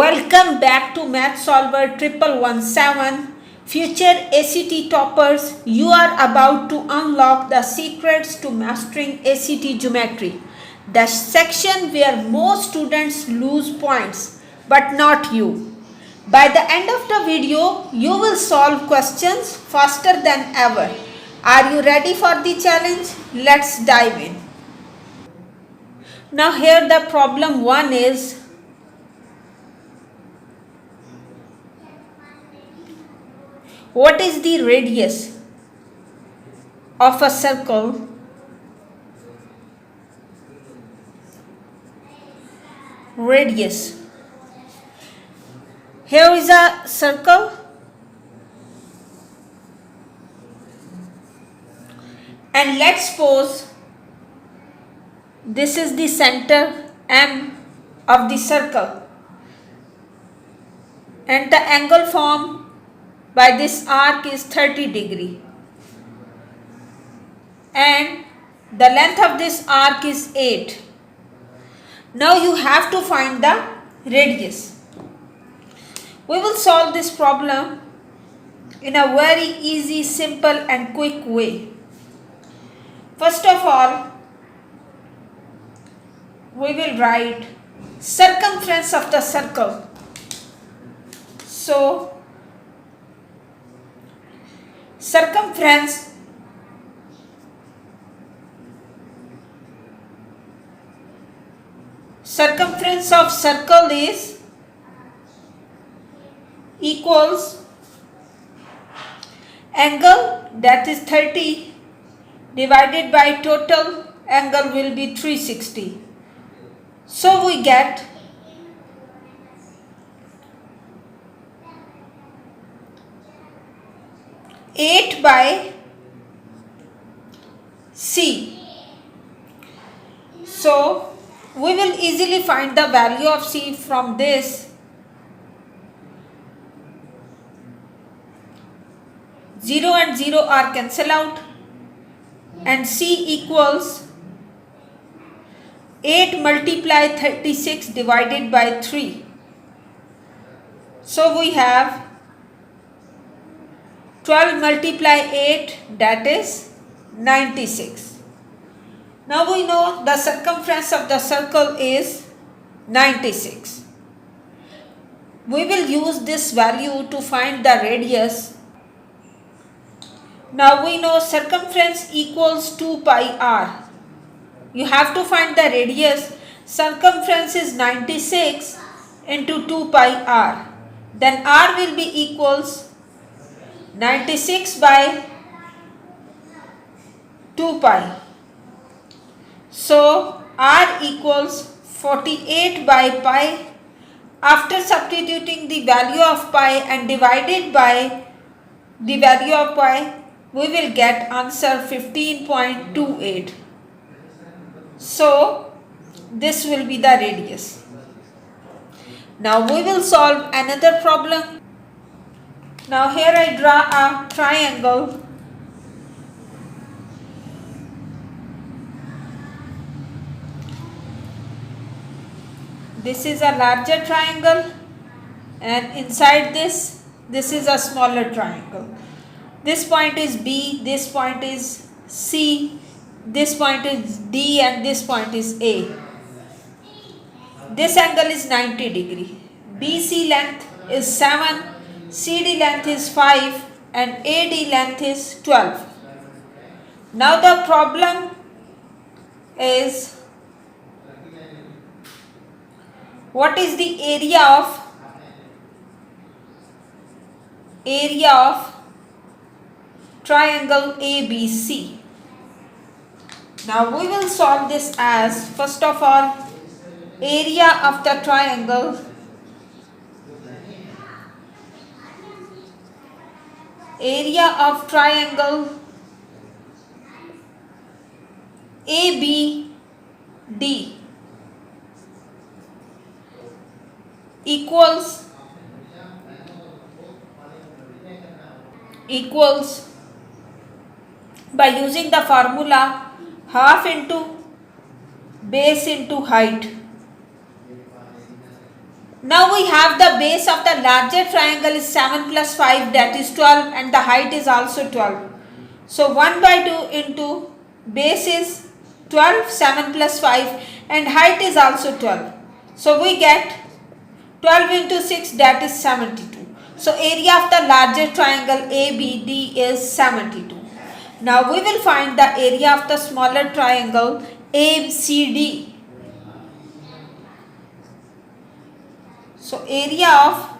Welcome back to Math Solver 1117. Future ACT toppers, you are about to unlock the secrets to mastering ACT geometry, the section where most students lose points, but not you. By the end of the video, you will solve questions faster than ever. Are you ready for the challenge? Let's dive in. Now here the problem 1 is, what is the radius of a circle radius? Here is a circle and let's suppose this is the center M of the circle and the angle formed by this arc is 30 degree and the length of this arc is 8. Now you have to find the radius. We will solve this problem in a very easy, simple and quick way. First of all, we will write circumference of the circle. So, circumference of circle is equals angle, that is 30, divided by total angle will be 360. So we get 8 by C. So we will easily find the value of C from this. 0 and 0 are cancelled out and C equals 8 multiply 36 divided by 3. So we have 12 multiply 8, that is 96. Now we know the circumference of the circle is 96. We will use this value to find the radius. Now we know circumference equals 2 pi r. You have to find the radius. Circumference is 96 into 2 pi r. Then r will be equals 96 by 2 pi. So r equals 48 by pi. After substituting the value of pi and divided by the value of pi, we will get answer 15.28. So this will be the radius. Now we will solve another problem. Now here I draw a triangle. This is a larger triangle and inside this is a smaller triangle. This point is B, this point is C, this point is D and this point is A. This angle is 90 degree. BC length is 7, CD length is 5 and AD length is 12. Now the problem is, what is the area of triangle ABC? Now we will solve this as, first of all, area of the triangle ABD equals by using the formula half into base into height. Now we have the base of the larger triangle is 7 plus 5, that is 12, and the height is also 12. So 1 by 2 into base is 12, 7 plus 5, and height is also 12. So we get 12 into 6, that is 72. So area of the larger triangle ABD is 72. Now we will find the area of the smaller triangle ACD. So area of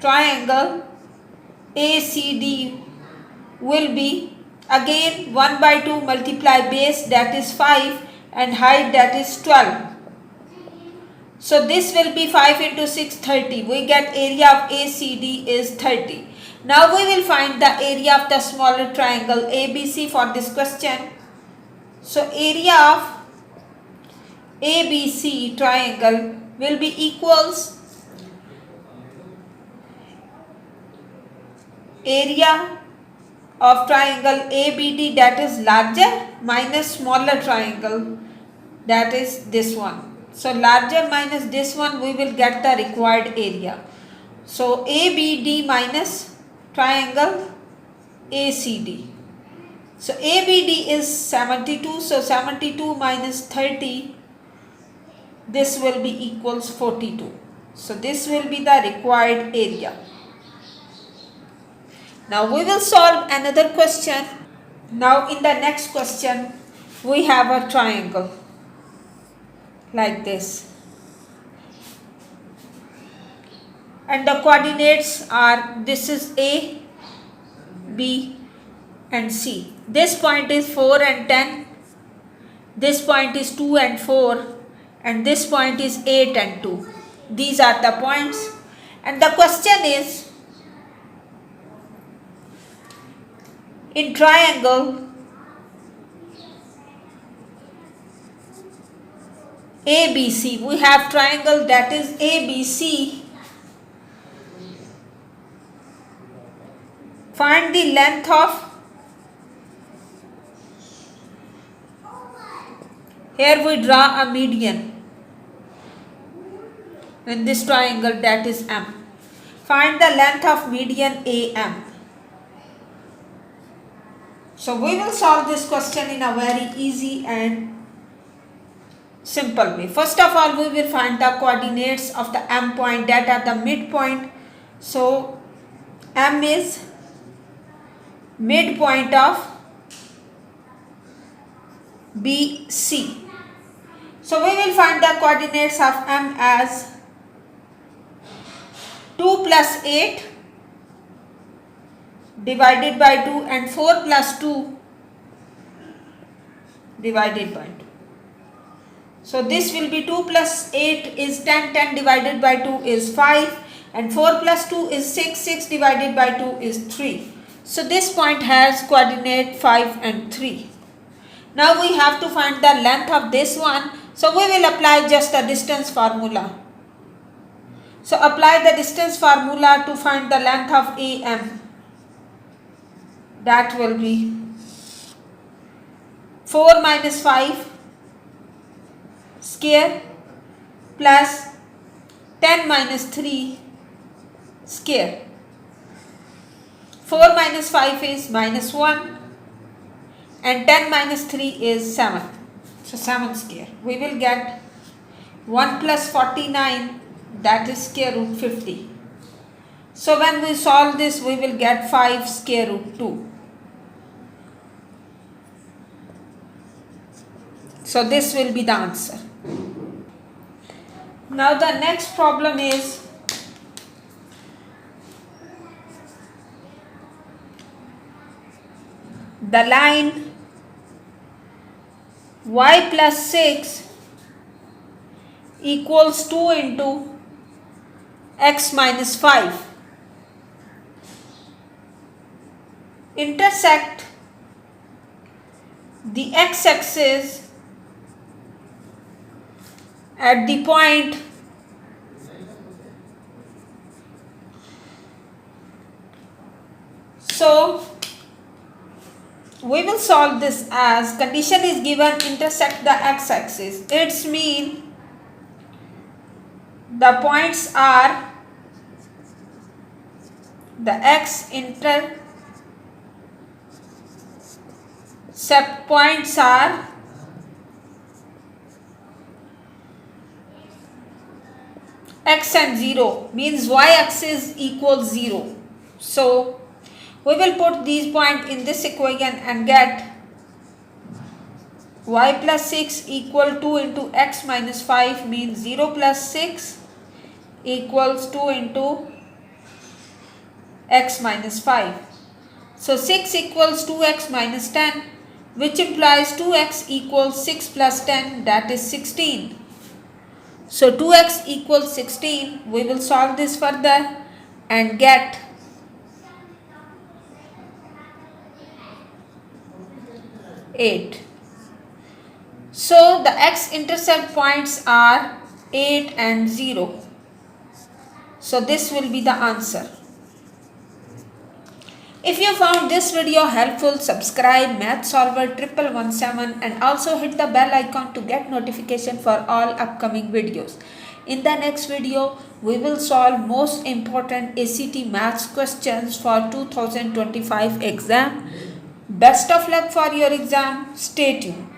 triangle ACD will be again 1 by 2 multiply base, that is 5, and height, that is 12. So this will be 5 into 6, 30. We get area of ACD is 30. Now we will find the area of the smaller triangle ABC for this question. So area of ABC triangle will be equals area of triangle ABD, that is larger, minus smaller triangle, that is this one. So larger minus this one, we will get the required area. So ABD minus triangle ACD. So ABD is 72. So 72 minus 30, this will be equals 42. So this will be the required area. Now we will solve another question. Now in the next question, we have a triangle like this. And the coordinates are, this is A, B and C. This point is 4 and 10. This point is 2 and 4. And this point is 8 and 2. These are the points. And the question is, in triangle ABC, we have triangle that is ABC. Find the length of, here we draw a median in this triangle, that is M. Find the length of median AM. So we will solve this question in a very easy and simple way. First of all, we will find the coordinates of the M point, that are the midpoint. So M is midpoint of BC. So we will find the coordinates of M as 2 plus 8 divided by 2 and 4 plus 2 divided by 2. So this will be 2 plus 8 is 10, 10 divided by 2 is 5, and 4 plus 2 is 6, 6 divided by 2 is 3. So this point has coordinate 5 and 3. Now we have to find the length of this one. So we will apply just the distance formula. So apply the distance formula to find the length of AM. That will be 4 minus 5 square plus 10 minus 3 square. 4 minus 5 is minus 1 and 10 minus 3 is 7. So 7 square. We will get 1 plus 49, that is square root 50. So when we solve this, we will get 5 square root 2. So this will be the answer. Now the next problem is the line y plus 6 equals 2 into x minus 5 intersect the x-axis at the point so we will solve this as condition is given intersect the x-axis. It's mean the points are the x-intercept points are x and 0, means y-axis equals 0. So we will put these points in this equation and get y plus 6 equal 2 into x minus 5, means 0 plus 6 equals 2 into x minus 5. So 6 equals 2x minus 10, which implies 2x equals 6 plus 10, that is 16. So 2x equals 16. We will solve this further and get eight. So the x-intercept points are 8 and 0. So this will be the answer. If you found this video helpful, subscribe Math Solver 1117 and also hit the bell icon to get notification for all upcoming videos. In the next video, we will solve most important ACT maths questions for 2025 exam. Best of luck for your exam. Stay tuned.